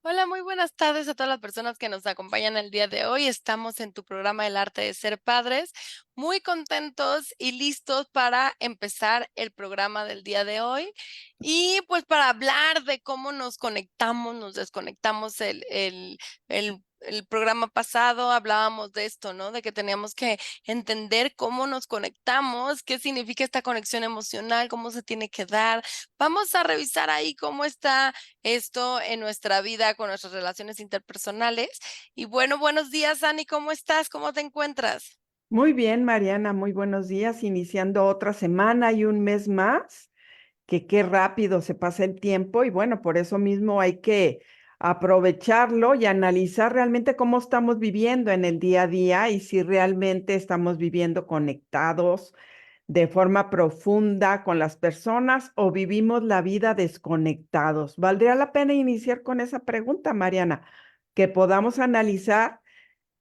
Hola, muy buenas tardes a todas las personas que nos acompañan el día de hoy. Estamos en tu programa El arte de ser padres, muy contentos y listos para empezar el programa del día de hoy. Y pues para hablar de cómo nos conectamos, nos desconectamos el programa pasado, hablábamos de esto, ¿no? De que teníamos que entender cómo nos conectamos, qué significa esta conexión emocional, cómo se tiene que dar. Vamos a revisar ahí cómo está esto en nuestra vida con nuestras relaciones interpersonales. Y bueno, buenos días, Ani, ¿cómo estás? ¿Cómo te encuentras? Muy bien, Mariana, muy buenos días. Iniciando otra semana y un mes más, que qué rápido se pasa el tiempo y bueno, por eso mismo hay que aprovecharlo y analizar realmente cómo estamos viviendo en el día a día y si realmente estamos viviendo conectados de forma profunda con las personas o vivimos la vida desconectados. Valdría la pena iniciar con esa pregunta, Mariana, que podamos analizar.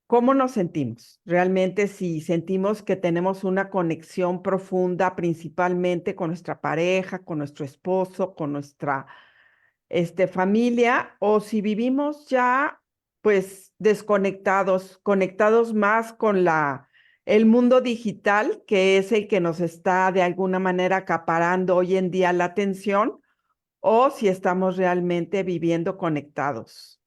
¿Cómo nos sentimos? Realmente si sentimos que tenemos una conexión profunda principalmente con nuestra pareja, con nuestro esposo, con nuestra familia, o si vivimos ya pues desconectados, conectados más con el mundo digital, que es el que nos está de alguna manera acaparando hoy en día la atención, o si estamos realmente viviendo conectados.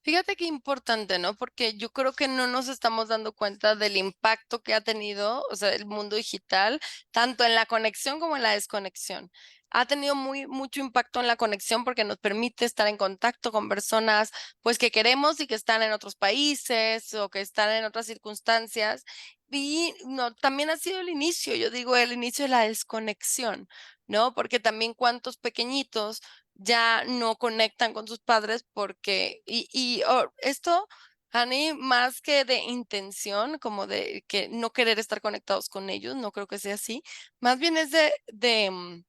Fíjate qué importante, ¿no? Porque yo creo que no nos estamos dando cuenta del impacto que ha tenido, o sea, el mundo digital, tanto en la conexión como en la desconexión. Ha tenido mucho impacto en la conexión porque nos permite estar en contacto con personas, pues, que queremos y que están en otros países o que están en otras circunstancias. Y no, también ha sido el inicio, yo digo, el inicio de la desconexión, ¿no? Porque también cuántos pequeñitos ya no conectan con sus padres porque esto, Ani, más que de intención, como de que no querer estar conectados con ellos, no creo que sea así, más bien es de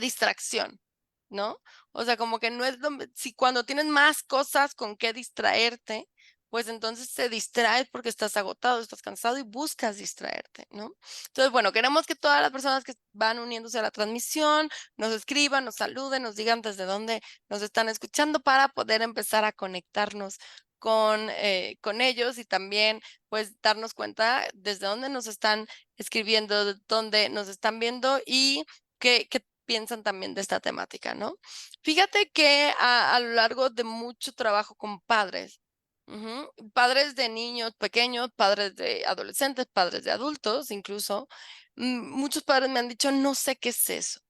distracción, ¿no? O sea, como que no es lo si cuando tienes más cosas con qué distraerte, pues entonces te distraes porque estás agotado, estás cansado y buscas distraerte, ¿no? Entonces, bueno, queremos que todas las personas que van uniéndose a la transmisión nos escriban, nos saluden, nos digan desde dónde nos están escuchando para poder empezar a conectarnos con ellos y también, pues, darnos cuenta desde dónde nos están escribiendo, de dónde nos están viendo y qué piensan también de esta temática, ¿no? Fíjate que a lo largo de mucho trabajo con padres, padres de niños pequeños, padres de adolescentes, padres de adultos, incluso, muchos padres me han dicho: "No sé qué es eso".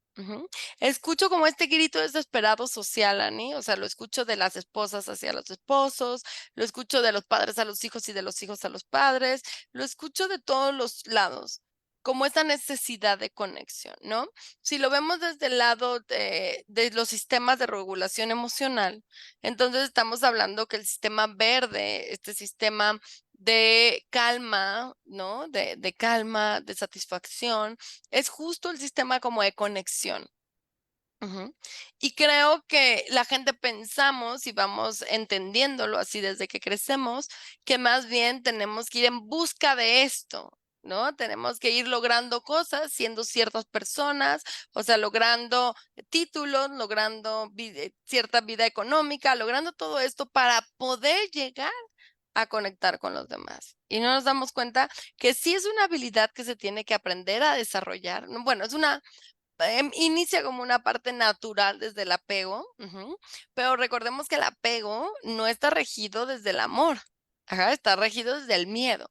Escucho como este grito desesperado social, Ani, o sea, lo escucho de las esposas hacia los esposos, lo escucho de los padres a los hijos y de los hijos a los padres, lo escucho de todos los lados, como esta necesidad de conexión, ¿no? Si lo vemos desde el lado de los sistemas de regulación emocional, entonces estamos hablando que el sistema verde, este sistema de calma, ¿no? De calma, de satisfacción, es justo el sistema como de conexión. Ujú. Y creo que la gente pensamos y vamos entendiéndolo así desde que crecemos, que más bien tenemos que ir en busca de esto, ¿no? Tenemos que ir logrando cosas, siendo ciertas personas, o sea, logrando títulos, logrando cierta vida económica, logrando todo esto para poder llegar a conectar con los demás. Y no nos damos cuenta que sí es una habilidad que se tiene que aprender a desarrollar. No, bueno, es una inicia como una parte natural desde el apego, pero recordemos que el apego no está regido desde el amor, ajá, está regido desde el miedo.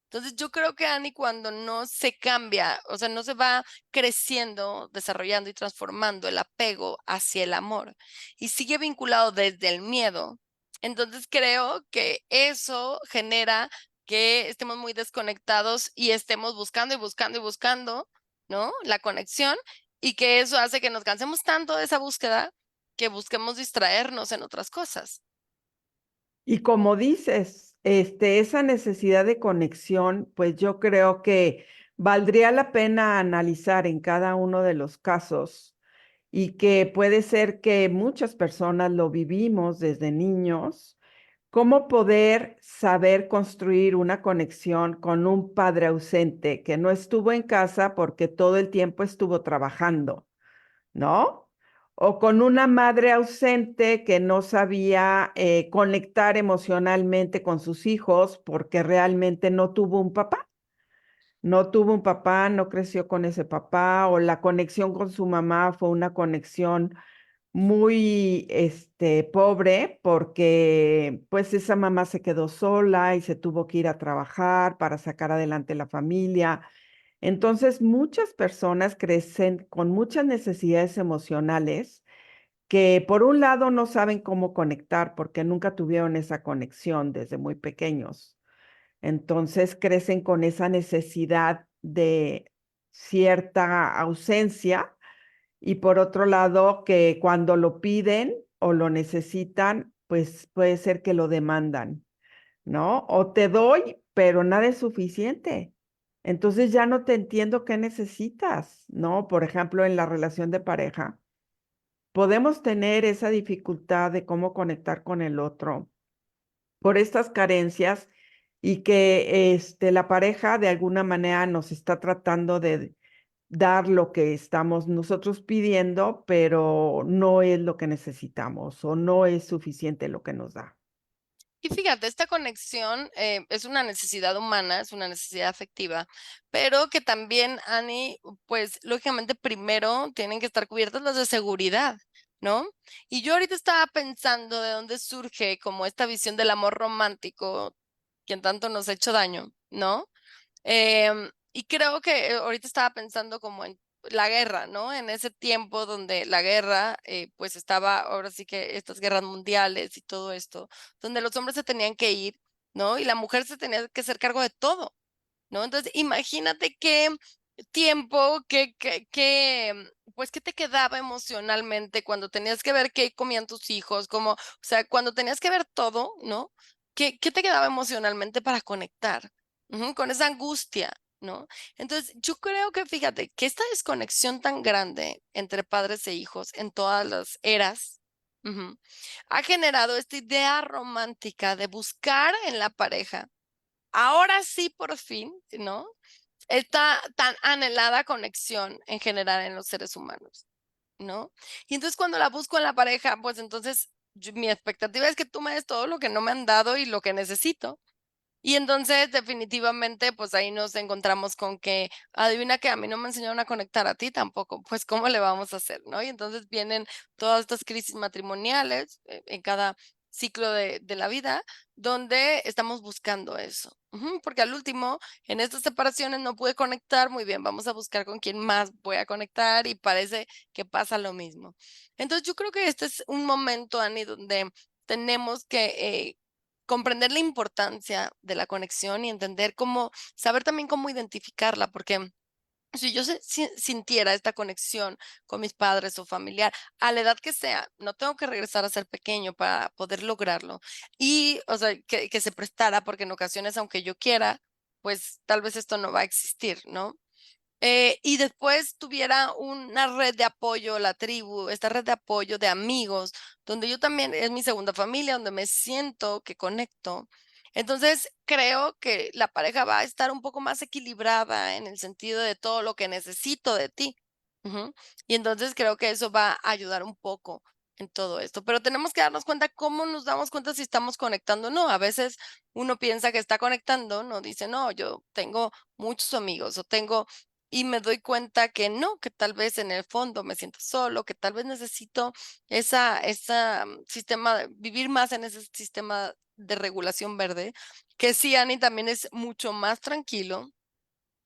Entonces, yo creo que Annie, cuando no se cambia, o sea, no se va creciendo, desarrollando y transformando el apego hacia el amor y sigue vinculado desde el miedo, entonces creo que eso genera que estemos muy desconectados y estemos buscando y buscando y buscando, ¿no? La conexión y que eso hace que nos cansemos tanto de esa búsqueda que busquemos distraernos en otras cosas. Y como dices, esa necesidad de conexión, pues yo creo que valdría la pena analizar en cada uno de los casos y que puede ser que muchas personas lo vivimos desde niños, cómo poder saber construir una conexión con un padre ausente que no estuvo en casa porque todo el tiempo estuvo trabajando, ¿no? o con una madre ausente que no sabía conectar emocionalmente con sus hijos porque realmente no tuvo un papá. No tuvo un papá, no creció con ese papá, o la conexión con su mamá fue una conexión muy, pobre, porque pues esa mamá se quedó sola y se tuvo que ir a trabajar para sacar adelante la familia. Entonces, muchas personas crecen con muchas necesidades emocionales que por un lado no saben cómo conectar porque nunca tuvieron esa conexión desde muy pequeños. Entonces crecen con esa necesidad de cierta ausencia y por otro lado que cuando lo piden o lo necesitan, pues puede ser que lo demandan, ¿no? O te doy, pero nada es suficiente. Entonces ya no te entiendo qué necesitas, ¿no? Por ejemplo, en la relación de pareja, podemos tener esa dificultad de cómo conectar con el otro por estas carencias y que la pareja de alguna manera nos está tratando de dar lo que estamos nosotros pidiendo, pero no es lo que necesitamos o no es suficiente lo que nos da. Y fíjate, esta conexión es una necesidad humana, es una necesidad afectiva, pero que también, Ani, pues lógicamente primero tienen que estar cubiertas las de seguridad, ¿no? Y yo ahorita estaba pensando de dónde surge como esta visión del amor romántico, quien tanto nos ha hecho daño, ¿no? Y creo que ahorita estaba pensando como en la guerra, ¿no? En ese tiempo donde la guerra, pues estaba, ahora sí que estas guerras mundiales y todo esto, donde los hombres se tenían que ir, ¿no? Y la mujer se tenía que hacer cargo de todo, ¿no? Entonces, imagínate qué tiempo, pues, qué te quedaba emocionalmente cuando tenías que ver qué comían tus hijos, como, o sea, cuando tenías que ver todo, ¿no? ¿Qué te quedaba emocionalmente para conectar? Ujú, con esa angustia, ¿no? Entonces, yo creo que fíjate que esta desconexión tan grande entre padres e hijos en todas las eras, ujú, ha generado esta idea romántica de buscar en la pareja ahora sí, por fin, ¿no? Esta tan anhelada conexión en general en los seres humanos, ¿no? Y entonces cuando la busco en la pareja, pues entonces mi expectativa es que tú me des todo lo que no me han dado y lo que necesito. Y entonces, definitivamente, pues ahí nos encontramos con que, adivina que a mí no me enseñaron a conectar, a ti tampoco, pues ¿cómo le vamos a hacer, no? Y entonces vienen todas estas crisis matrimoniales en cada ciclo de la vida, donde estamos buscando eso. Ujú, porque al último, en estas separaciones no pude conectar, muy bien, vamos a buscar con quién más voy a conectar y parece que pasa lo mismo. Entonces, yo creo que este es un momento, Ani, donde tenemos que comprender la importancia de la conexión y entender cómo, saber también cómo identificarla, porque si yo sintiera esta conexión con mis padres o familiar, a la edad que sea, no tengo que regresar a ser pequeño para poder lograrlo. Y, o sea, que se prestara, porque en ocasiones, aunque yo quiera, pues tal vez esto no va a existir, ¿no? Y después tuviera una red de apoyo, la tribu, esta red de apoyo de amigos, donde yo también es mi segunda familia, donde me siento que conecto. Entonces, creo que la pareja va a estar un poco más equilibrada en el sentido de todo lo que necesito de ti. Ujú. Y entonces creo que eso va a ayudar un poco en todo esto. Pero tenemos que darnos cuenta cómo nos damos cuenta si estamos conectando o no. A veces uno piensa que está conectando, no dice, no, yo tengo muchos amigos o tengo y me doy cuenta que no, que tal vez en el fondo me siento solo, que tal vez necesito sistema, vivir más en ese sistema de regulación verde, que sí, Ani, también es mucho más tranquilo.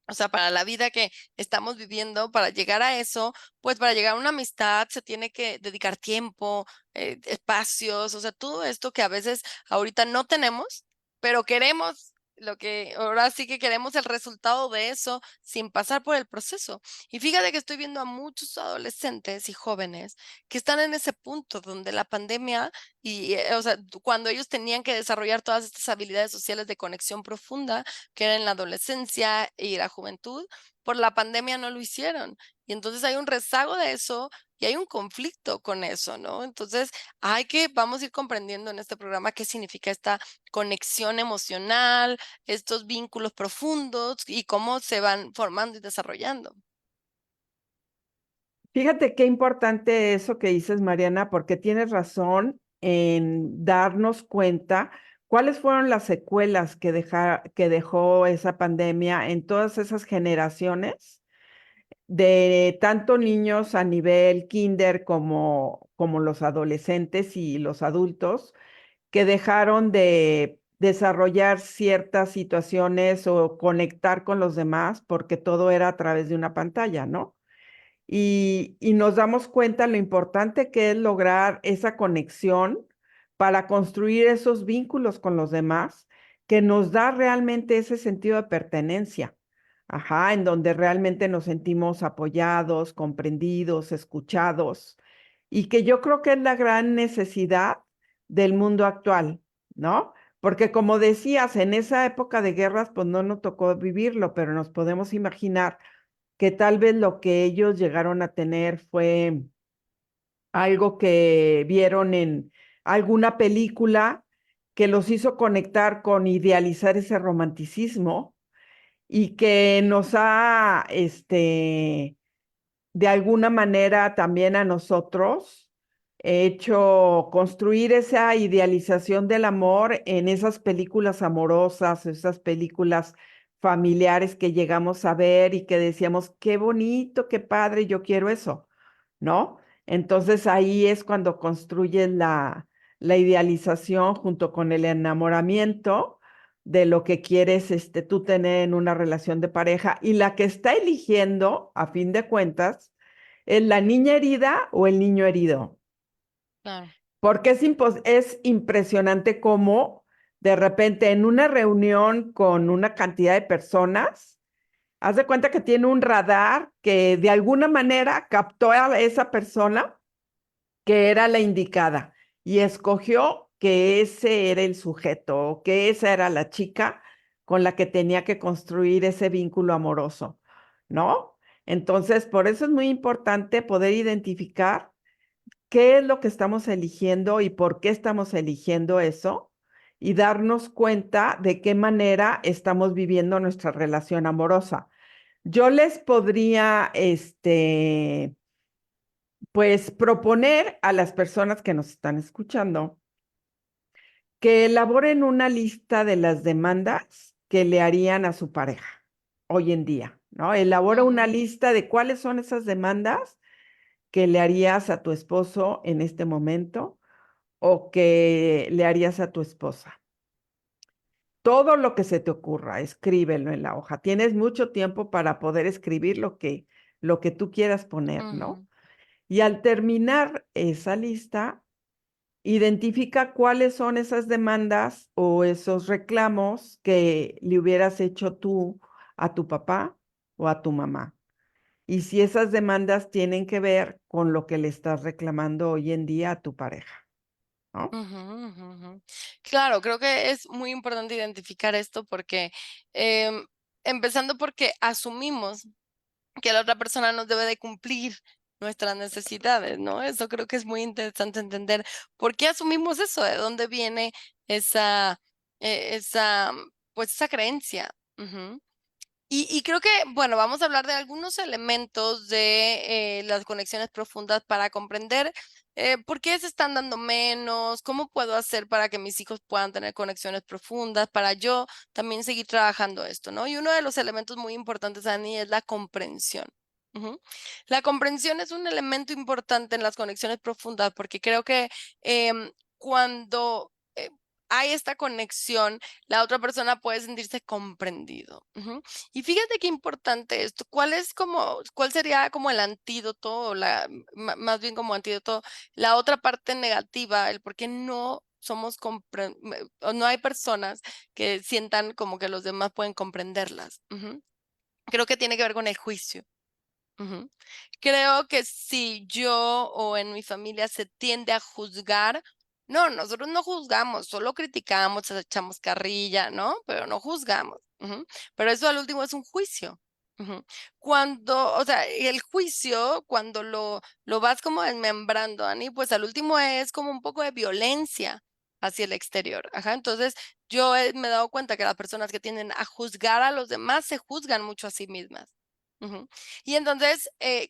O sea, para la vida que estamos viviendo, para llegar a eso, pues para llegar a una amistad se tiene que dedicar tiempo, espacios, o sea, todo esto que a veces ahorita no tenemos, pero queremos lo que ahora sí que queremos el resultado de eso sin pasar por el proceso. Y fíjate que estoy viendo a muchos adolescentes y jóvenes que están en ese punto donde la pandemia y, o sea, cuando ellos tenían que desarrollar todas estas habilidades sociales de conexión profunda, que era en la adolescencia y la juventud, por la pandemia no lo hicieron. Y entonces hay un rezago de eso y hay un conflicto con eso, ¿no? Entonces vamos a ir comprendiendo en este programa qué significa esta conexión emocional, estos vínculos profundos y cómo se van formando y desarrollando. Fíjate qué importante eso que dices, Mariana, porque tienes razón en darnos cuenta cuáles fueron las secuelas que dejó esa pandemia en todas esas generaciones de tanto niños a nivel kinder como los adolescentes y los adultos que dejaron de desarrollar ciertas situaciones o conectar con los demás porque todo era a través de una pantalla, ¿no? Y nos damos cuenta lo importante que es lograr esa conexión para construir esos vínculos con los demás que nos da realmente ese sentido de pertenencia. Ajá, en donde realmente nos sentimos apoyados, comprendidos, escuchados, y que yo creo que es la gran necesidad del mundo actual, ¿no? Porque como decías, en esa época de guerras, pues no nos tocó vivirlo, pero nos podemos imaginar que tal vez lo que ellos llegaron a tener fue algo que vieron en alguna película que los hizo conectar con idealizar ese romanticismo y que nos ha, de alguna manera también a nosotros hecho construir esa idealización del amor en esas películas amorosas, esas películas familiares que llegamos a ver y que decíamos, qué bonito, qué padre, yo quiero eso, ¿no? Entonces ahí es cuando construyes la idealización junto con el enamoramiento de lo que quieres tú tener en una relación de pareja y la que está eligiendo, a fin de cuentas, es la niña herida o el niño herido. Claro. Porque es impresionante cómo de repente en una reunión con una cantidad de personas, haz de cuenta que tiene un radar que de alguna manera captó a esa persona que era la indicada y escogió que ese era el sujeto, que esa era la chica con la que tenía que construir ese vínculo amoroso, ¿no? Entonces, por eso es muy importante poder identificar qué es lo que estamos eligiendo y por qué estamos eligiendo eso y darnos cuenta de qué manera estamos viviendo nuestra relación amorosa. Yo les podría, pues proponer a las personas que nos están escuchando que elaboren una lista de las demandas que le harían a su pareja hoy en día, ¿no? Elabora una Ujú, lista de cuáles son esas demandas que le harías a tu esposo en este momento o que le harías a tu esposa. Todo lo que se te ocurra, escríbelo en la hoja. Tienes mucho tiempo para poder escribir lo que tú quieras poner, ¿no? ujú, Y al terminar esa lista, identifica cuáles son esas demandas o esos reclamos que le hubieras hecho tú a tu papá o a tu mamá. Y si esas demandas tienen que ver con lo que le estás reclamando hoy en día a tu pareja, ¿no? ujú, ujú, ujú. Claro, creo que es muy importante identificar esto porque, em, empezando porque asumimos que la otra persona nos debe de cumplir nuestras necesidades, ¿no? Eso creo que es muy interesante entender por qué asumimos eso, de dónde viene esa, pues esa creencia. Ujú. Y creo que, bueno, vamos a hablar de algunos elementos de las conexiones profundas para comprender por qué se están dando menos, cómo puedo hacer para que mis hijos puedan tener conexiones profundas, para yo también seguir trabajando esto, ¿no? Y uno de los elementos muy importantes, Dani, es la comprensión. Ujú. La comprensión es un elemento importante en las conexiones profundas porque creo que cuando hay esta conexión, la otra persona puede sentirse comprendido. Ujú. Y fíjate qué importante esto. ¿Cuál sería como el antídoto, o más bien como antídoto, la otra parte negativa, el por qué no o no hay personas que sientan como que los demás pueden comprenderlas? Ujú. Creo que tiene que ver con el juicio. Ujú. Creo que si yo o en mi familia se tiende a juzgar, no, nosotros no juzgamos, solo criticamos, echamos carrilla, ¿no? Pero no juzgamos. Ujú. Pero eso al último es un juicio. Ujú. O sea, el juicio, cuando lo vas como desmembrando, Ani, pues al último es como un poco de violencia hacia el exterior. Ajá. Entonces, me he dado cuenta que las personas que tienden a juzgar a los demás se juzgan mucho a sí mismas. Ujú. Y entonces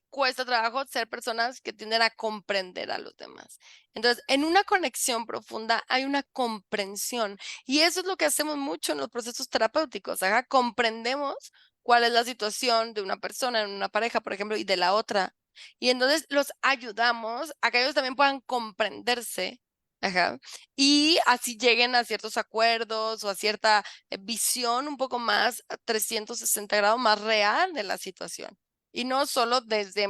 cuesta trabajo ser personas que tienden a comprender a los demás. Entonces, en una conexión profunda hay una comprensión y eso es lo que hacemos mucho en los procesos terapéuticos. Ajá, comprendemos cuál es la situación de una persona, en una pareja, por ejemplo, y de la otra. Y entonces los ayudamos a que ellos también puedan comprenderse. Ajá, y así lleguen a ciertos acuerdos o a cierta visión un poco más 360 grados, más real de la situación, y no solo desde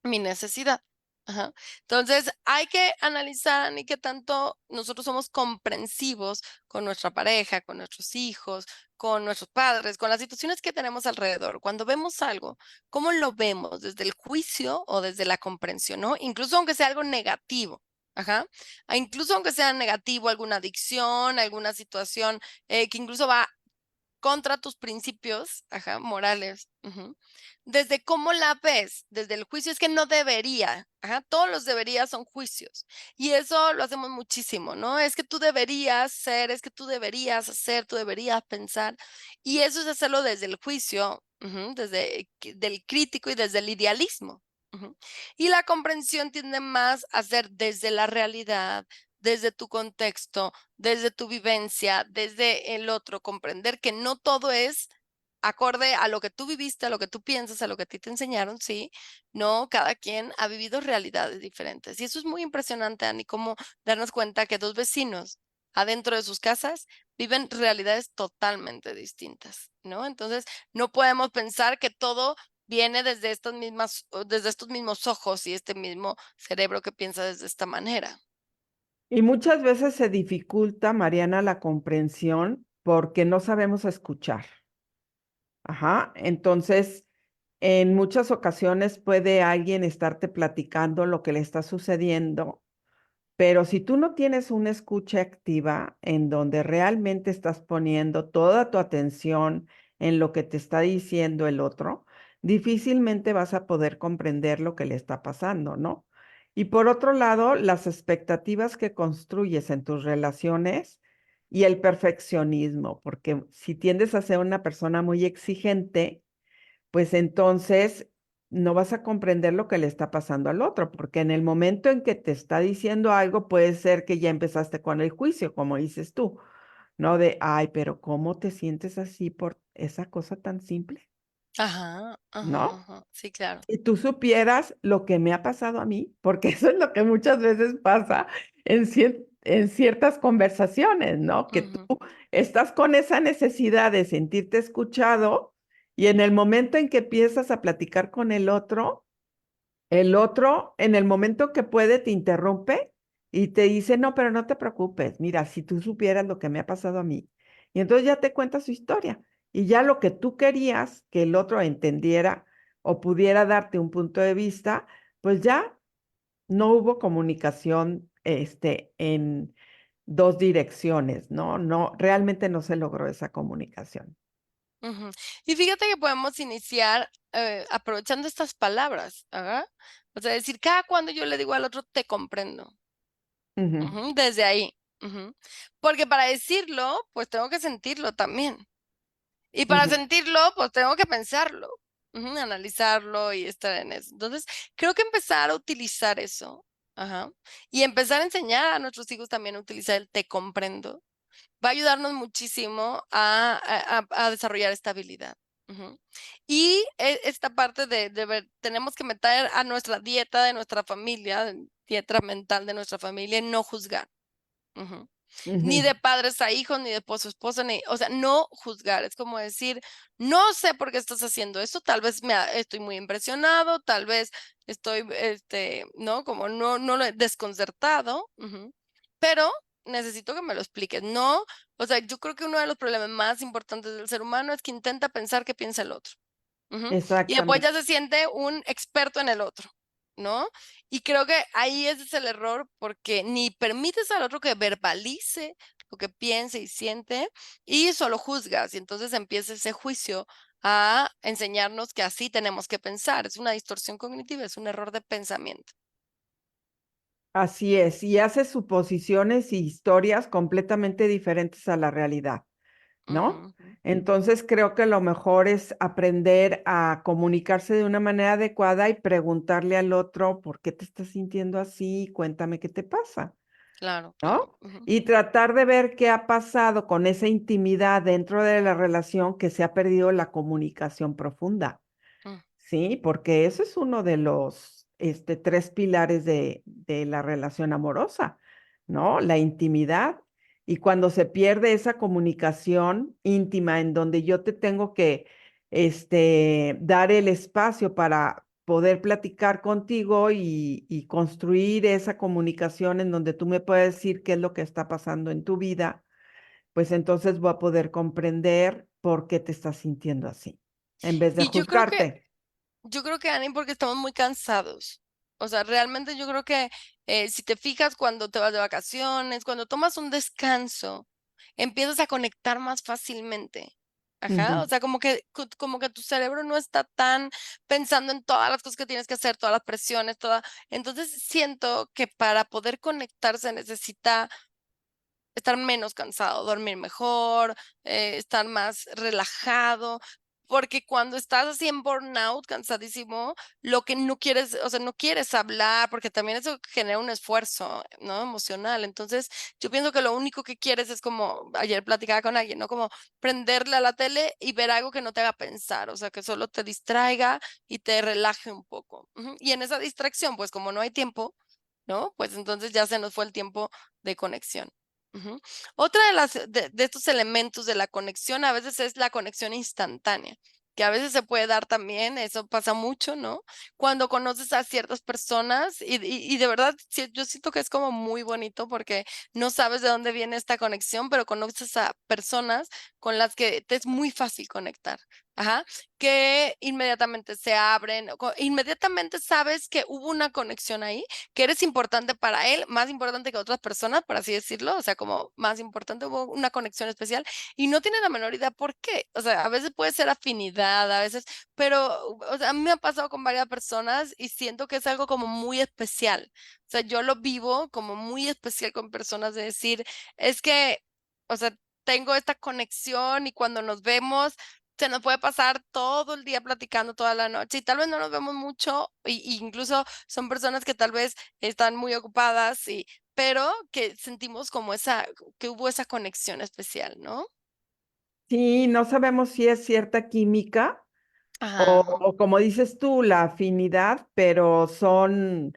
mi necesidad. Ajá. Entonces, hay que analizar ni qué tanto nosotros somos comprensivos con nuestra pareja, con nuestros hijos, con nuestros padres, con las situaciones que tenemos alrededor. Cuando vemos algo, ¿cómo lo vemos? ¿Desde el juicio o desde la comprensión, no? Incluso aunque sea algo negativo. Ajá. Incluso aunque sea negativo, alguna adicción, alguna situación que incluso va contra tus principios, ajá, morales. Ujú. Desde cómo la ves, desde el juicio, es que no debería, ajá, todos los deberías son juicios. Y eso lo hacemos muchísimo, ¿no? Es que tú deberías ser, es que tú deberías hacer, tú deberías pensar. Y eso es hacerlo desde el juicio, ujú, del crítico y desde el idealismo. Ujú. Y la comprensión tiende más a ser desde la realidad, desde tu contexto, desde tu vivencia, desde el otro, comprender que no todo es acorde a lo que tú viviste, a lo que tú piensas, a lo que a ti te enseñaron, sí, no, cada quien ha vivido realidades diferentes. Y eso es muy impresionante, Ani, cómo darnos cuenta que dos vecinos adentro de sus casas viven realidades totalmente distintas, ¿no? Entonces, no podemos pensar que todo viene desde estas mismas, desde estos mismos ojos y este mismo cerebro que piensa desde esta manera. Y muchas veces se dificulta, Mariana, la comprensión porque no sabemos escuchar. Ajá. Entonces, en muchas ocasiones puede alguien estarte platicando lo que le está sucediendo, pero si tú no tienes una escucha activa en donde realmente estás poniendo toda tu atención en lo que te está diciendo el otro, difícilmente vas a poder comprender lo que le está pasando, ¿no? Y por otro lado, las expectativas que construyes en tus relaciones y el perfeccionismo, porque si tiendes a ser una persona muy exigente, pues entonces no vas a comprender lo que le está pasando al otro, porque en el momento en que te está diciendo algo, puede ser que ya empezaste con el juicio, como dices tú, ¿no? De, ay, pero ¿cómo te sientes así por esa cosa tan simple? Ajá, ajá, ¿No? ajá. Sí, claro. Si tú supieras lo que me ha pasado a mí, porque eso es lo que muchas veces pasa en ciertas conversaciones, ¿no? Que tú Ujú, estás con esa necesidad de sentirte escuchado y en el momento en que empiezas a platicar con el otro, en el momento que puede, te interrumpe y te dice, no, pero no te preocupes, mira, si tú supieras lo que me ha pasado a mí. Y entonces ya te cuenta su historia. Y ya lo que tú querías que el otro entendiera o pudiera darte un punto de vista, pues ya no hubo comunicación, en dos direcciones, ¿no? No, realmente no se logró esa comunicación. ujú. Y fíjate que podemos iniciar aprovechando estas palabras, ajá. O sea, decir, cada cuando yo le digo al otro, te comprendo. Ujú, Ujú, desde ahí. Ujú. Porque para decirlo, pues tengo que sentirlo también. Y para ujú. sentirlo, pues tengo que pensarlo, ujú, analizarlo y estar en eso. Entonces, creo que empezar a utilizar eso, ajá, y empezar a enseñar a nuestros hijos también a utilizar el te comprendo, va a ayudarnos muchísimo a desarrollar esta habilidad. Ujú. Y esta parte de ver, tenemos que meter a nuestra dieta de nuestra familia, dieta mental de nuestra familia, no juzgar. Ujú. Ni Ujú. de padres a hijos, ni de esposo a esposa, ni, o sea, no juzgar. Es como decir, no sé por qué estás haciendo esto, tal vez estoy muy impresionado, tal vez estoy, ¿no? Como no lo he desconcertado, ujú, pero necesito que me lo expliques. No, o sea, yo creo que uno de los problemas más importantes del ser humano es que intenta pensar qué piensa el otro. Ujú. Y después ya Exactamente. se siente un experto en el otro, ¿no? Y creo que ahí ese es el error, porque ni permites al otro que verbalice lo que piense y siente, y solo juzgas, y entonces empieza ese juicio a enseñarnos que así tenemos que pensar. Es una distorsión cognitiva, es un error de pensamiento. Así es, y hace suposiciones y historias completamente diferentes a la realidad. ¿no? Ujú, Entonces creo que lo mejor es aprender a comunicarse de una manera adecuada y preguntarle al otro, ¿por qué te estás sintiendo así? Cuéntame qué te pasa, claro, claro. ¿no? Ujú, Y tratar de ver qué ha pasado con esa intimidad dentro de la relación que se ha perdido la comunicación profunda. mm. Sí, porque ese es uno de los tres pilares de la relación amorosa, ¿no? La intimidad. Y cuando se pierde esa comunicación íntima en donde yo te tengo que dar el espacio para poder platicar contigo y construir esa comunicación en donde tú me puedes decir qué es lo que está pasando en tu vida, pues entonces voy a poder comprender por qué te estás sintiendo así, en vez de Y juzgarte. yo creo que, Ani, porque estamos muy cansados. O sea, realmente yo creo que si te fijas cuando te vas de vacaciones, cuando tomas un descanso, empiezas a conectar más fácilmente. Ajá, o Ujú. sea, como que tu cerebro no está tan pensando en todas las cosas que tienes que hacer, todas las presiones, toda. Entonces siento que para poder conectarse necesita estar menos cansado, dormir mejor, estar más relajado, porque cuando estás así en burnout, cansadísimo, lo que no quieres, o sea, no quieres hablar, porque también eso genera un esfuerzo, ¿no? Emocional. Entonces, yo pienso que lo único que quieres es como, ayer platicaba con alguien, ¿no? Como prenderle a la tele y ver algo que no te haga pensar, o sea, que solo te distraiga y te relaje un poco. Ujú. Y en esa distracción, pues como no hay tiempo, ¿no? Pues entonces ya se nos fue el tiempo de conexión. Ujú. Otra de estos elementos de la conexión a veces es la conexión instantánea, que a veces se puede dar también, eso pasa mucho, ¿no? Cuando conoces a ciertas personas y de verdad yo siento que es como muy bonito porque no sabes de dónde viene esta conexión, pero conoces a personas con las que te es muy fácil conectar. Ajá, que inmediatamente se abren, inmediatamente sabes que hubo una conexión ahí, que eres importante para él, más importante que otras personas, por así decirlo, o sea, como más importante, hubo una conexión especial y no tiene la menor idea por qué. O sea, a veces puede ser afinidad, a veces, pero, o sea, a mí me ha pasado con varias personas y siento que es algo como muy especial. O sea, yo lo vivo como muy especial con personas de decir, es que, o sea, tengo esta conexión y cuando nos vemos, se nos puede pasar todo el día platicando toda la noche y tal vez no nos vemos mucho, y incluso son personas que tal vez están muy ocupadas, y pero que sentimos como que hubo esa conexión especial, ¿no? Sí, no sabemos si es cierta química Ajá, o como dices tú, la afinidad, pero son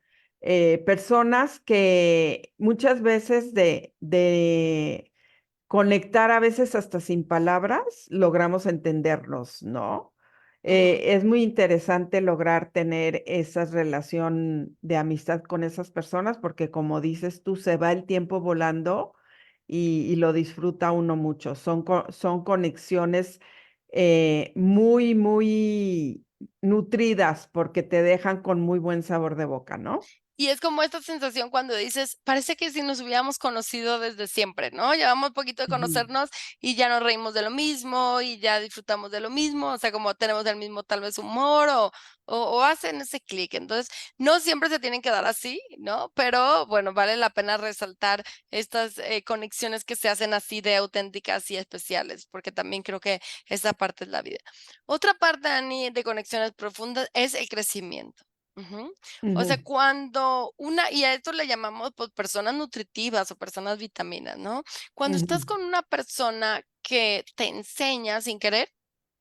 personas que muchas veces de conectar a veces hasta sin palabras, logramos entendernos, ¿no? ujú. Es muy interesante lograr tener esa relación de amistad con esas personas porque como dices tú, se va el tiempo volando y lo disfruta uno mucho. Son conexiones muy, muy nutridas porque te dejan con muy buen sabor de boca, ¿no? Y es como esta sensación cuando dices, parece que si nos hubiéramos conocido desde siempre, ¿no? Llevamos poquito de Ujú. conocernos y ya nos reímos de lo mismo y ya disfrutamos de lo mismo, o sea, como tenemos el mismo tal vez humor o hacen ese clic. Entonces, no siempre se tienen que dar así, ¿no? Pero bueno, vale la pena resaltar estas conexiones que se hacen así de auténticas y especiales, porque también creo que esa parte es la vida. Otra parte, Ani, de conexiones profundas es el crecimiento. Ujú. O sea, Ujú, y a esto le llamamos pues personas nutritivas o personas vitaminas, ¿no? Cuando ujú. estás con una persona que te enseña sin querer,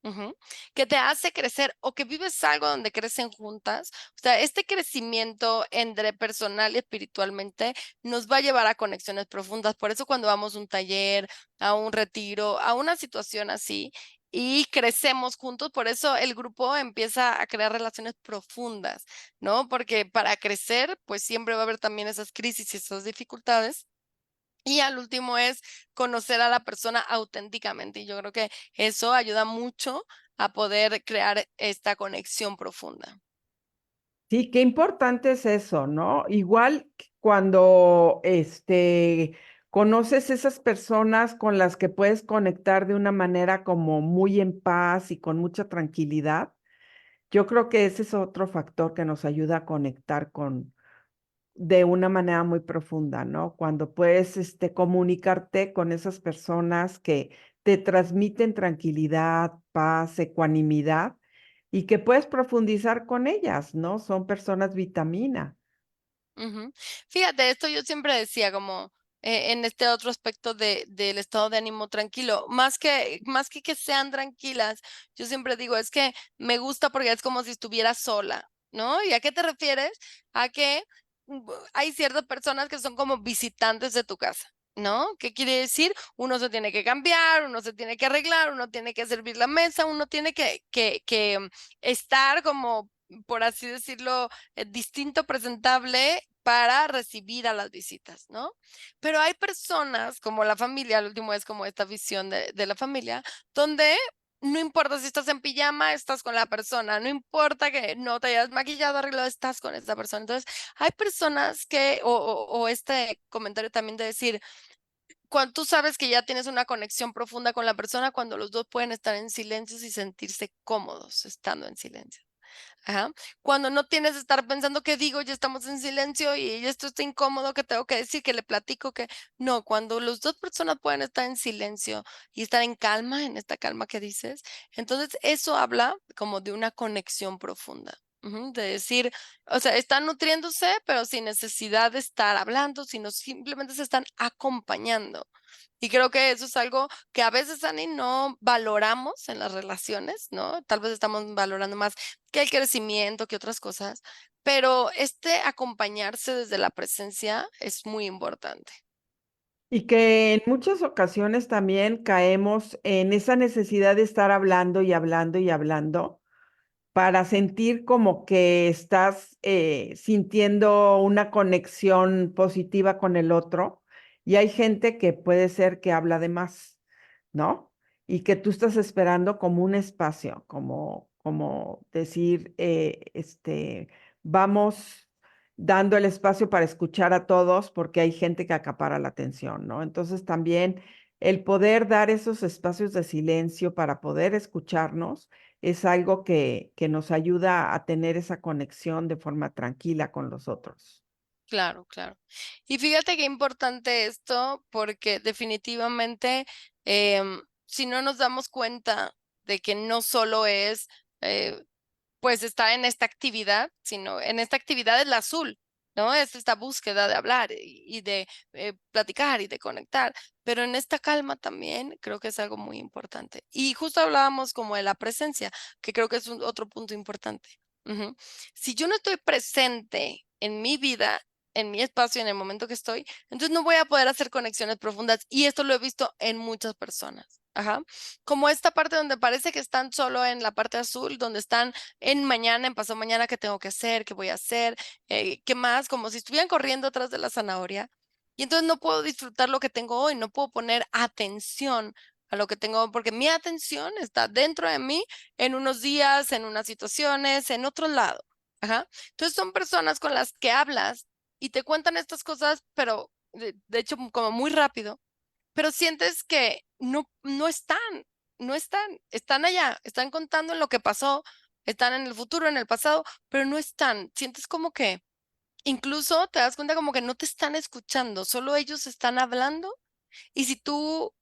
ujú, que te hace crecer o que vives algo donde crecen juntas, o sea, este crecimiento entre personal y espiritualmente nos va a llevar a conexiones profundas. Por eso cuando vamos a un taller, a un retiro, a una situación así, y crecemos juntos, por eso el grupo empieza a crear relaciones profundas, ¿no? Porque para crecer, pues siempre va a haber también esas crisis y esas dificultades. Y al último es conocer a la persona auténticamente. Y yo creo que eso ayuda mucho a poder crear esta conexión profunda. Sí, qué importante es eso, ¿no? Igual que cuando conoces esas personas con las que puedes conectar de una manera como muy en paz y con mucha tranquilidad, yo creo que ese es otro factor que nos ayuda a conectar con de una manera muy profunda, ¿no? Cuando puedes comunicarte con esas personas que te transmiten tranquilidad, paz, ecuanimidad y que puedes profundizar con ellas, ¿no? Son personas vitamina. Ujú. Fíjate, esto yo siempre decía como en este otro aspecto del estado de ánimo tranquilo, más que sean tranquilas, yo siempre digo, es que me gusta porque es como si estuviera sola, ¿no? ¿Y a qué te refieres? A que hay ciertas personas que son como visitantes de tu casa. ¿No? ¿Qué quiere decir? Uno se tiene que cambiar, uno se tiene que arreglar, uno tiene que servir la mesa, uno tiene que estar como, por así decirlo, distinto, presentable para recibir a las visitas, ¿no? Pero hay personas, como la familia, al último es como esta visión de la familia, donde no importa si estás en pijama, estás con la persona, no importa que no te hayas maquillado, arreglado, estás con esta persona. Entonces, hay personas que, o este comentario también de decir, cuando tú sabes que ya tienes una conexión profunda con la persona, cuando los dos pueden estar en silencio y sentirse cómodos estando en silencio. Ajá. Cuando no tienes que estar pensando qué digo, ya estamos en silencio y esto está incómodo, que tengo que decir, que le platico, que no, cuando las dos personas pueden estar en silencio y estar en calma, en esta calma que dices, entonces eso habla como de una conexión profunda. Ujú, de decir, o sea, están nutriéndose, pero sin necesidad de estar hablando, sino simplemente se están acompañando. Y creo que eso es algo que a veces, Ani, no valoramos en las relaciones, ¿no? Tal vez estamos valorando más que el crecimiento, que otras cosas, pero este acompañarse desde la presencia es muy importante. Y que en muchas ocasiones también caemos en esa necesidad de estar hablando y hablando y hablando para sentir como que estás sintiendo una conexión positiva con el otro. Y hay gente que puede ser que habla de más, ¿no? Y que tú estás esperando como un espacio, como decir, vamos dando el espacio para escuchar a todos porque hay gente que acapara la atención, ¿no? Entonces también el poder dar esos espacios de silencio para poder escucharnos es algo que nos ayuda a tener esa conexión de forma tranquila con los otros. Claro, claro. Y fíjate qué importante esto, porque definitivamente, si no nos damos cuenta de que no solo es eh, pues está en esta actividad, sino en esta actividad es la azul, ¿no? Es esta búsqueda de hablar y de platicar y de conectar, pero en esta calma también creo que es algo muy importante. Y justo hablábamos como de la presencia, que creo que es otro punto importante. Ujú. Si yo no estoy presente en mi vida, en mi espacio, en el momento que estoy, entonces no voy a poder hacer conexiones profundas y esto lo he visto en muchas personas. Ajá. Como esta parte donde parece que están solo en la parte azul, donde están en mañana, en pasado mañana, qué tengo que hacer, qué voy a hacer, qué más, como si estuvieran corriendo atrás de la zanahoria. Y entonces no puedo disfrutar lo que tengo hoy, no puedo poner atención a lo que tengo, porque mi atención está dentro de mí en unos días, en unas situaciones, en otro lado. Ajá. Entonces son personas con las que hablas y te cuentan estas cosas, pero de hecho como muy rápido, pero sientes que no están, no están, están allá, están contando lo que pasó, están en el futuro, en el pasado, pero no están. Sientes como que incluso te das cuenta como que no te están escuchando, solo ellos están hablando y si tú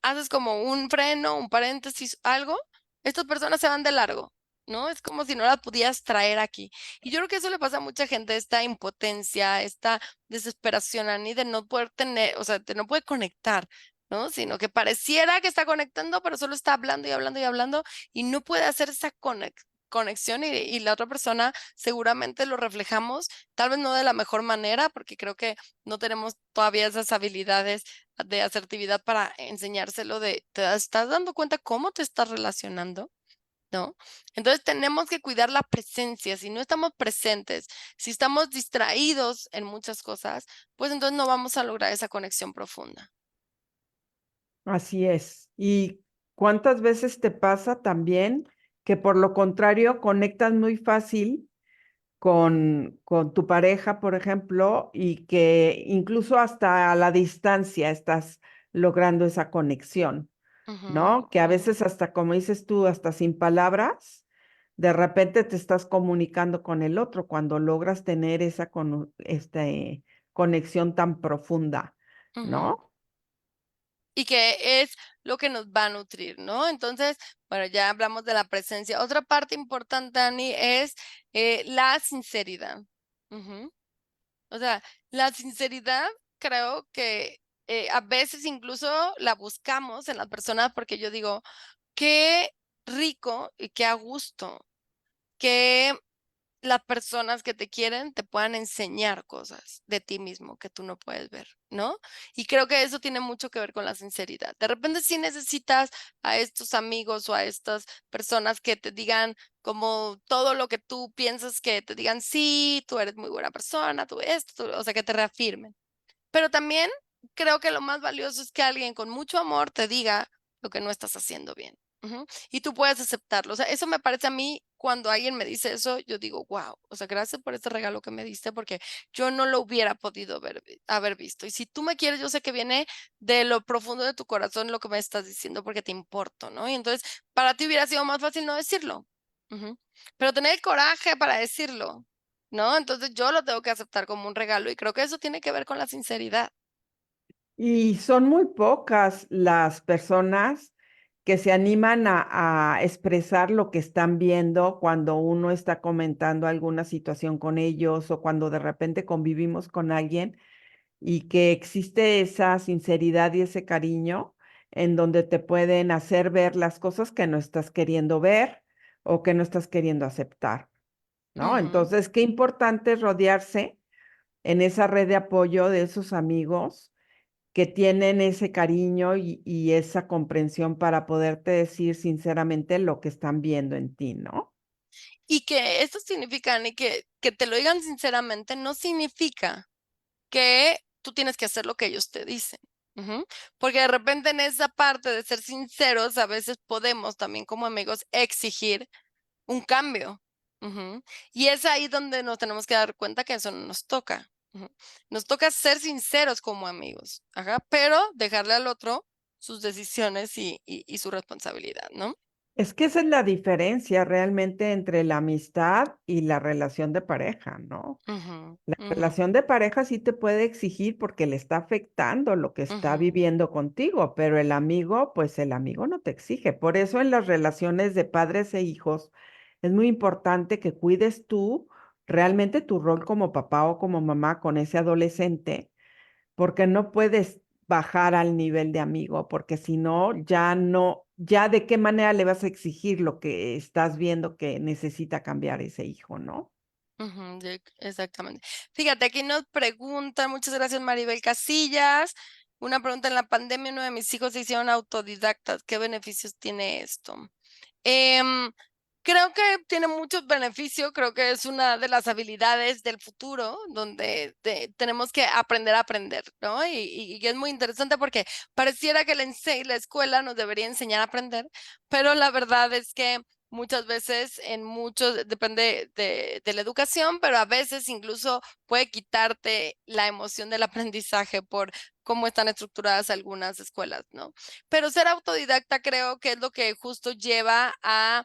haces como un freno, un paréntesis, algo, estas personas se van de largo, ¿no? Es como si no las pudieras traer aquí. Y yo creo que eso le pasa a mucha gente, esta impotencia, esta desesperación, Ani, de no poder tener, o sea, de no poder conectar, ¿no? Sino que pareciera que está conectando, pero solo está hablando y hablando y hablando y no puede hacer esa conexión y la otra persona seguramente lo reflejamos, tal vez no de la mejor manera, porque creo que no tenemos todavía esas habilidades de asertividad para enseñárselo de, estás dando cuenta cómo te estás relacionando? ¿No? Entonces tenemos que cuidar la presencia. Si no estamos presentes, si estamos distraídos en muchas cosas, pues entonces no vamos a lograr esa conexión profunda. Así es. ¿Y cuántas veces te pasa también que por lo contrario conectas muy fácil con tu pareja, por ejemplo, y que incluso hasta a la distancia estás logrando esa conexión, Ujú, ¿no? Que a ujú, veces hasta, como dices tú, hasta sin palabras, de repente te estás comunicando con el otro cuando logras tener esa conexión tan profunda, ujú. ¿no? y que es lo que nos va a nutrir, ¿no? Entonces, bueno, ya hablamos de la presencia. Otra parte importante, Ani, es la sinceridad. Ujú. O sea, la sinceridad creo que a veces incluso la buscamos en las personas porque yo digo, qué rico y qué a gusto que las personas que te quieren te puedan enseñar cosas de ti mismo que tú no puedes ver, ¿no? Y creo que eso tiene mucho que ver con la sinceridad. De repente sí necesitas a estos amigos o a estas personas que te digan como todo lo que tú piensas, que te digan, sí, tú eres muy buena persona, tú esto, o sea, que te reafirmen. Pero también creo que lo más valioso es que alguien con mucho amor te diga lo que no estás haciendo bien. Ujú. Y tú puedes aceptarlo. O sea, eso me parece a mí, cuando alguien me dice eso, yo digo, wow, o sea, gracias por este regalo que me diste, porque yo no lo hubiera podido haber visto. Y si tú me quieres, yo sé que viene de lo profundo de tu corazón lo que me estás diciendo porque te importo, ¿no? Y entonces, para ti hubiera sido más fácil no decirlo. Ujú. Pero tener el coraje para decirlo, ¿no? Entonces yo lo tengo que aceptar como un regalo y creo que eso tiene que ver con la sinceridad. Y son muy pocas las personas que se animan a expresar lo que están viendo cuando uno está comentando alguna situación con ellos o cuando de repente convivimos con alguien y que existe esa sinceridad y ese cariño en donde te pueden hacer ver las cosas que no estás queriendo ver o que no estás queriendo aceptar, ¿no? Ujú, Entonces, qué importante es rodearse en esa red de apoyo de esos amigos que tienen ese cariño y esa comprensión para poderte decir sinceramente lo que están viendo en ti, ¿no? y que esto significa, ni que te lo digan sinceramente, no significa que tú tienes que hacer lo que ellos te dicen. Ujú. Porque de repente en esa parte de ser sinceros, a veces podemos también como amigos exigir un cambio. Ujú. Y es ahí donde nos tenemos que dar cuenta que eso no nos toca. Ujú. Nos toca ser sinceros como amigos, ajá, pero dejarle al otro sus decisiones y su responsabilidad, ¿no? Es que esa es la diferencia realmente entre la amistad y la relación de pareja, ¿no? Ujú, La ujú, relación de pareja sí te puede exigir porque le está afectando lo que está ujú, viviendo contigo, pero el amigo, pues el amigo no te exige. Por eso en las relaciones de padres e hijos es muy importante que cuides tú realmente tu rol como papá o como mamá con ese adolescente, porque no puedes bajar al nivel de amigo, porque si no, ya no, ya de qué manera le vas a exigir lo que estás viendo que necesita cambiar ese hijo, ¿no? ujú, exactamente. Fíjate, aquí nos preguntan, muchas gracias Maribel Casillas. Una pregunta: en la pandemia, uno de mis hijos se hicieron autodidactas. ¿Qué beneficios tiene esto? Em, Creo que tiene muchos beneficios, creo que es una de las habilidades del futuro donde tenemos que aprender a aprender, ¿no? Y es muy interesante porque pareciera que la escuela nos debería enseñar a aprender, pero la verdad es que muchas veces en muchos, depende de la educación, pero a veces incluso puede quitarte la emoción del aprendizaje por cómo están estructuradas algunas escuelas, ¿no? Pero ser autodidacta creo que es lo que justo lleva a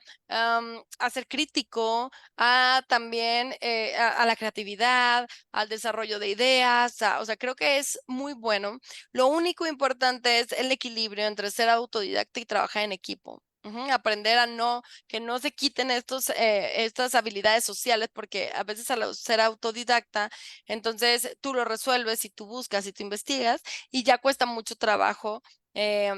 ser crítico, a también a la creatividad, al desarrollo de ideas, o sea, creo que es muy bueno. Lo único importante es el equilibrio entre ser autodidacta y trabajar en equipo. Ujú. Aprender a no, que no se quiten estas habilidades sociales, porque a veces al ser autodidacta, entonces tú lo resuelves y tú buscas y tú investigas y ya cuesta mucho trabajo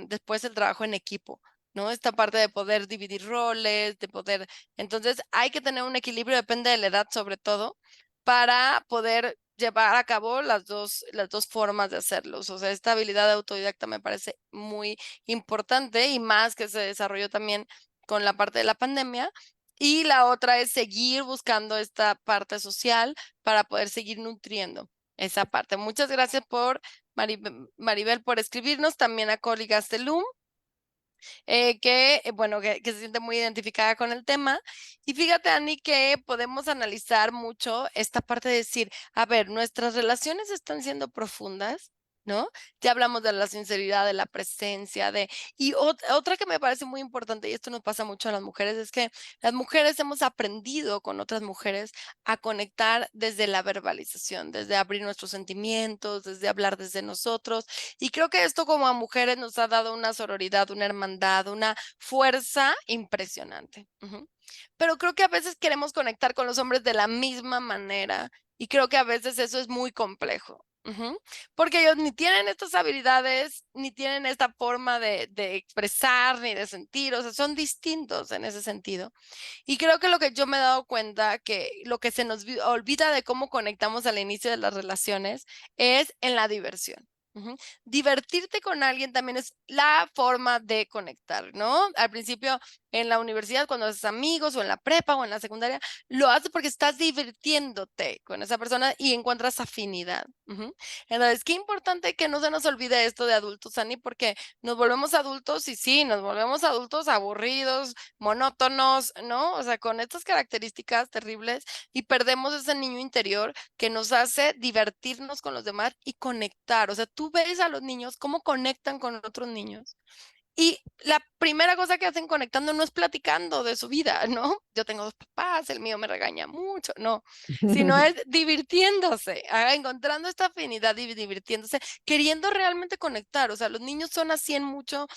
después el trabajo en equipo, ¿no? Esta parte de poder dividir roles, de poder, entonces hay que tener un equilibrio, depende de la edad sobre todo, para poder llevar a cabo las dos formas de hacerlos. O sea, esta habilidad de autodidacta me parece muy importante y más que se desarrolló también con la parte de la pandemia. Y la otra es seguir buscando esta parte social para poder seguir nutriendo esa parte. Muchas gracias por Maribel por escribirnos, también a Coli Gastelum, bueno, que se siente muy identificada con el tema. Y fíjate, Ani, que podemos analizar mucho esta parte de decir, a ver, nuestras relaciones están siendo profundas. ¿no? Ya hablamos de la sinceridad, de la presencia, y otra que me parece muy importante, y esto nos pasa mucho a las mujeres, es que las mujeres hemos aprendido con otras mujeres a conectar desde la verbalización, desde abrir nuestros sentimientos, desde hablar desde nosotros. Y creo que esto como a mujeres nos ha dado una sororidad, una hermandad, una fuerza impresionante. Ujú. Pero creo que a veces queremos conectar con los hombres de la misma manera y creo que a veces eso es muy complejo. Ujú. Porque ellos ni tienen estas habilidades, ni tienen esta forma de expresar, ni de sentir, o sea, son distintos en ese sentido. Y creo que lo que yo me he dado cuenta que lo que se nos olvida de cómo conectamos al inicio de las relaciones es en la diversión. Ujú. Divertirte con alguien también es la forma de conectar, ¿no? Al principio en la universidad, cuando haces amigos o en la prepa o en la secundaria, lo haces porque estás divirtiéndote con esa persona y encuentras afinidad. Ujú. Entonces, qué importante que no se nos olvide esto de adultos, Ani, porque nos volvemos adultos y sí, nos volvemos adultos aburridos, monótonos, ¿no? O sea, con estas características terribles y perdemos ese niño interior que nos hace divertirnos con los demás y conectar. O sea, tú ves a los niños cómo conectan con otros niños. Y la primera cosa que hacen conectando no es platicando de su vida, ¿no? Yo tengo 2 papás, el mío me regaña mucho, no, sino es divirtiéndose, encontrando esta afinidad y divirtiéndose, queriendo realmente conectar. O sea, los niños son así en mucho,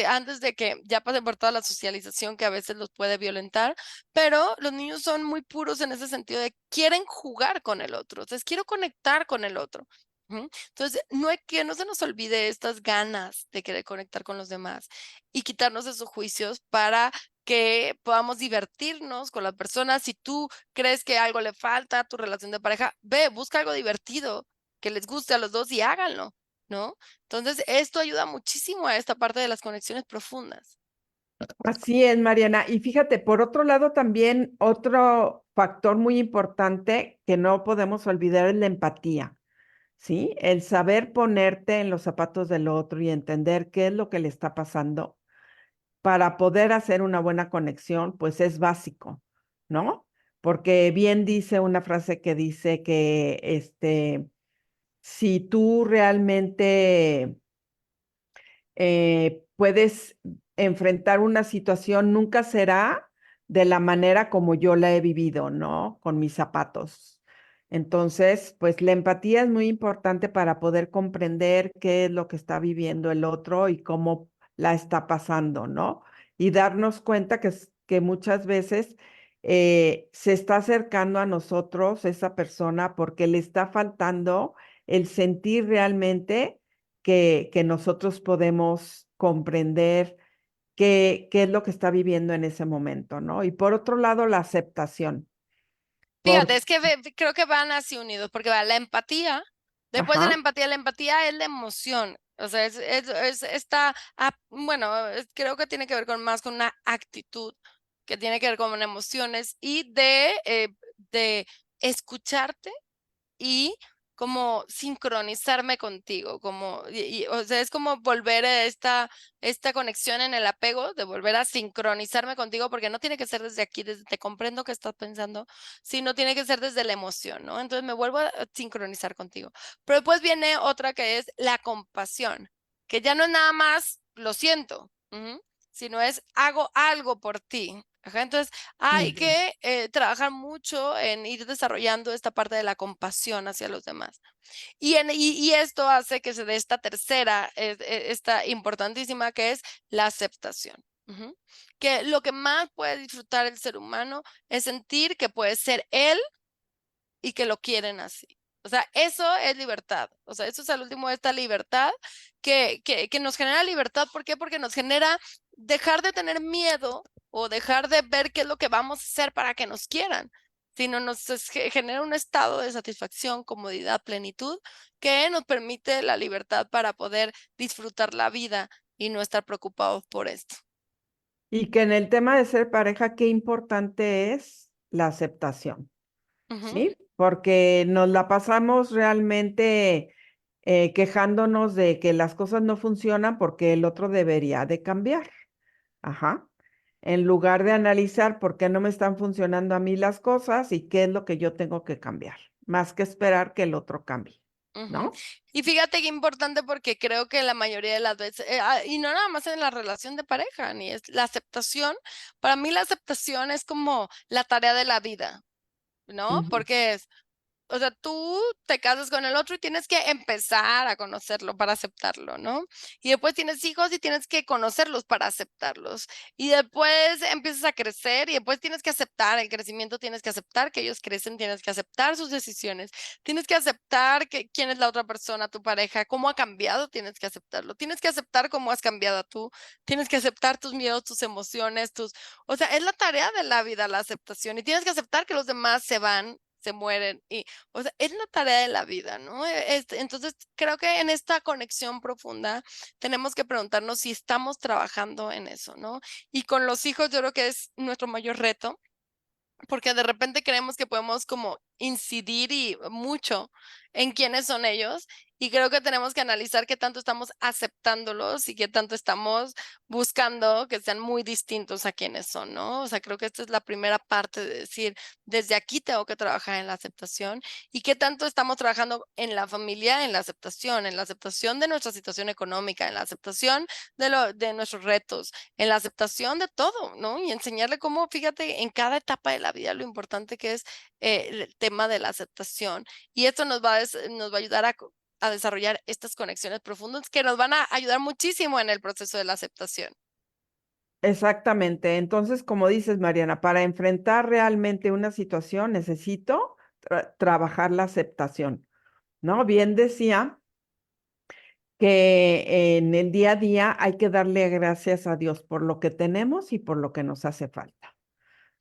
antes de que ya pasen por toda la socialización que a veces los puede violentar, pero los niños son muy puros en ese sentido de quieren jugar con el otro, entonces quiero conectar con el otro. Ujú. Entonces, no hay que no se nos olvide estas ganas de querer conectar con los demás y quitarnos esos juicios para que podamos divertirnos con las personas. Si tú crees que algo le falta a tu relación de pareja, ve, busca algo divertido que les guste a los 2 y háganlo, ¿no? Entonces, esto ayuda muchísimo a esta parte de las conexiones profundas. Así es, Mariana. Y fíjate, por otro lado, también otro factor muy importante que no podemos olvidar es la empatía, ¿sí? El saber ponerte en los zapatos del otro y entender qué es lo que le está pasando para poder hacer una buena conexión, pues es básico, ¿no? Porque bien dice una frase que dice que, si tú realmente puedes enfrentar una situación, nunca será de la manera como yo la he vivido, ¿no? Con mis zapatos. Entonces, pues la empatía es muy importante para poder comprender qué es lo que está viviendo el otro y cómo la está pasando, ¿no? Y darnos cuenta que muchas veces se está acercando a nosotros esa persona porque le está faltando el sentir realmente que nosotros podemos comprender qué es lo que está viviendo en ese momento, ¿no? Y por otro lado, la aceptación. Fíjate, Por, es que creo que van así unidos, porque va la empatía, después de ajá, la empatía es la emoción. O sea, es esta, bueno, creo que tiene que ver con más con una actitud, que tiene que ver con emociones y de escucharte y como sincronizarme contigo, como, o sea, es como volver a esta conexión en el apego, de volver a sincronizarme contigo, porque no tiene que ser desde aquí, desde te comprendo que estás pensando, sino tiene que ser desde la emoción, ¿no? Entonces me vuelvo a sincronizar contigo. Pero después viene otra que es la compasión, que ya no es nada más lo siento, ujú, sino es hago algo por ti. Ajá, entonces, hay ujú. que trabajar mucho en ir desarrollando esta parte de la compasión hacia los demás. Y esto hace que se dé esta tercera, esta importantísima, que es la aceptación. Ujú. Que lo que más puede disfrutar el ser humano es sentir que puede ser él y que lo quieren así. O sea, eso es libertad. O sea, eso es al último esta libertad que nos genera libertad. ¿Por qué? Porque nos genera dejar de tener miedo o dejar de ver qué es lo que vamos a hacer para que nos quieran, sino genera un estado de satisfacción, comodidad, plenitud, que nos permite la libertad para poder disfrutar la vida y no estar preocupados por esto. Y que en el tema de ser pareja, qué importante es la aceptación, Ujú. ¿sí? Porque nos la pasamos realmente quejándonos de que las cosas no funcionan porque el otro debería de cambiar. Ajá. En lugar de analizar por qué no me están funcionando a mí las cosas y qué es lo que yo tengo que cambiar, más que esperar que el otro cambie. Ujú. ¿no? Y fíjate qué importante porque creo que la mayoría de las veces, y no nada más en la relación de pareja, ni es la aceptación. Para mí la aceptación es como la tarea de la vida, ¿no? Ujú. Porque es, o sea, tú te casas con el otro y tienes que empezar a conocerlo para aceptarlo, ¿no? Y después tienes hijos y tienes que conocerlos para aceptarlos. Y después empiezas a crecer y después tienes que aceptar el crecimiento, tienes que aceptar que ellos crecen, tienes que aceptar sus decisiones, tienes que aceptar que quién es la otra persona, tu pareja, cómo ha cambiado, tienes que aceptarlo. Tienes que aceptar cómo has cambiado tú, tienes que aceptar tus miedos, tus emociones, o sea, es la tarea de la vida la aceptación y tienes que aceptar que los demás se van, se mueren y o sea, es la tarea de la vida, ¿no? Entonces, creo que en esta conexión profunda tenemos que preguntarnos si estamos trabajando en eso, ¿no? Y con los hijos yo creo que es nuestro mayor reto, porque de repente creemos que podemos como incidir y mucho en quiénes son ellos, y creo que tenemos que analizar qué tanto estamos aceptándolos y qué tanto estamos buscando que sean muy distintos a quienes son, ¿no? O sea, creo que esta es la primera parte de decir, desde aquí tengo que trabajar en la aceptación y qué tanto estamos trabajando en la familia, en la aceptación de nuestra situación económica, en la aceptación de nuestros retos, en la aceptación de todo, ¿no? Y enseñarle cómo, fíjate, en cada etapa de la vida lo importante que es el tema de la aceptación. Y esto nos va a ayudar a desarrollar estas conexiones profundas que nos van a ayudar muchísimo en el proceso de la aceptación. Exactamente. Entonces, como dices, Mariana, para enfrentar realmente una situación necesito trabajar la aceptación, ¿no? Bien decía que en el día a día hay que darle gracias a Dios por lo que tenemos y por lo que nos hace falta.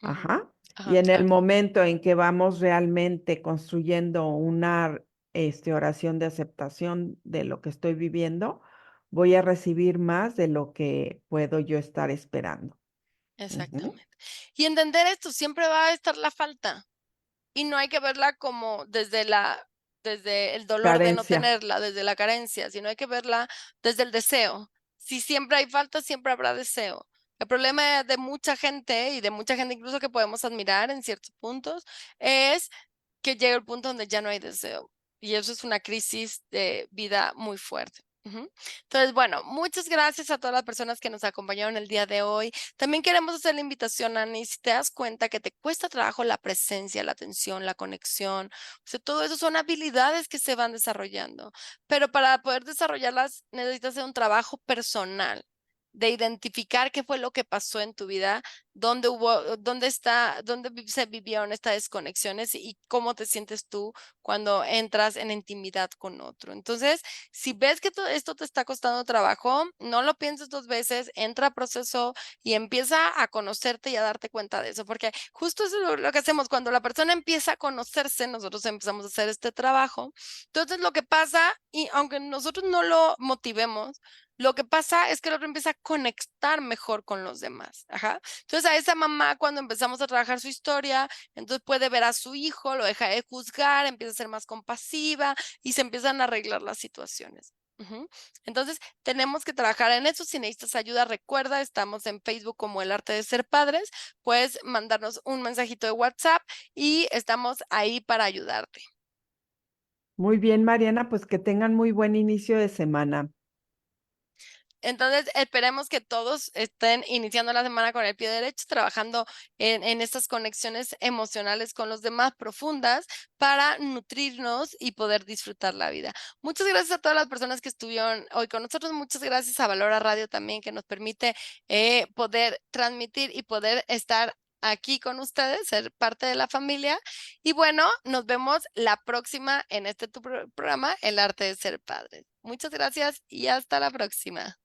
Ujú. Ajá. Y Ajá, en el claro. momento en que vamos realmente construyendo una oración de aceptación de lo que estoy viviendo, voy a recibir más de lo que puedo yo estar esperando. Ujú. Exactamente. Y entender esto, siempre va a estar la falta. Y no hay que verla como desde el dolor de no Carencia. tenerla, desde la carencia, sino hay que verla desde el deseo. Si siempre hay falta, siempre habrá deseo. El problema de mucha gente, y de mucha gente incluso que podemos admirar en ciertos puntos, es que llega el punto donde ya no hay deseo. Y eso es una crisis de vida muy fuerte. Ujú. Entonces, bueno, muchas gracias a todas las personas que nos acompañaron el día de hoy. También queremos hacer la invitación, Ani, si te das cuenta que te cuesta trabajo la presencia, la atención, la conexión, o sea, todo eso son habilidades que se van desarrollando, pero para poder desarrollarlas necesitas hacer un trabajo personal de identificar qué fue lo que pasó en tu vida, dónde se vivieron estas desconexiones y cómo te sientes tú cuando entras en intimidad con otro. Entonces, si ves que todo esto te está costando trabajo, no lo pienses dos veces, entra a proceso y empieza a conocerte y a darte cuenta de eso, porque justo eso es lo que hacemos cuando la persona empieza a conocerse, nosotros empezamos a hacer este trabajo. Entonces, lo que pasa, y aunque nosotros no lo motivemos, lo que pasa es que el otro empieza a conectar mejor con los demás. Ajá. Entonces, a esa mamá, cuando empezamos a trabajar su historia, entonces puede ver a su hijo, lo deja de juzgar, empieza a ser más compasiva y se empiezan a arreglar las situaciones. Ujú. Entonces, tenemos que trabajar en eso. Si necesitas ayuda, recuerda, estamos en Facebook como El Arte de Ser Padres. Puedes mandarnos un mensajito de WhatsApp y estamos ahí para ayudarte. Muy bien, Mariana, pues que tengan muy buen inicio de semana. Entonces, esperemos que todos estén iniciando la semana con el pie derecho, trabajando en estas conexiones emocionales con los demás profundas para nutrirnos y poder disfrutar la vida. Muchas gracias a todas las personas que estuvieron hoy con nosotros. Muchas gracias a Valora Radio también, que nos permite poder transmitir y poder estar aquí con ustedes, ser parte de la familia. Y bueno, nos vemos la próxima en este tu programa, El Arte de Ser Padre. Muchas gracias y hasta la próxima.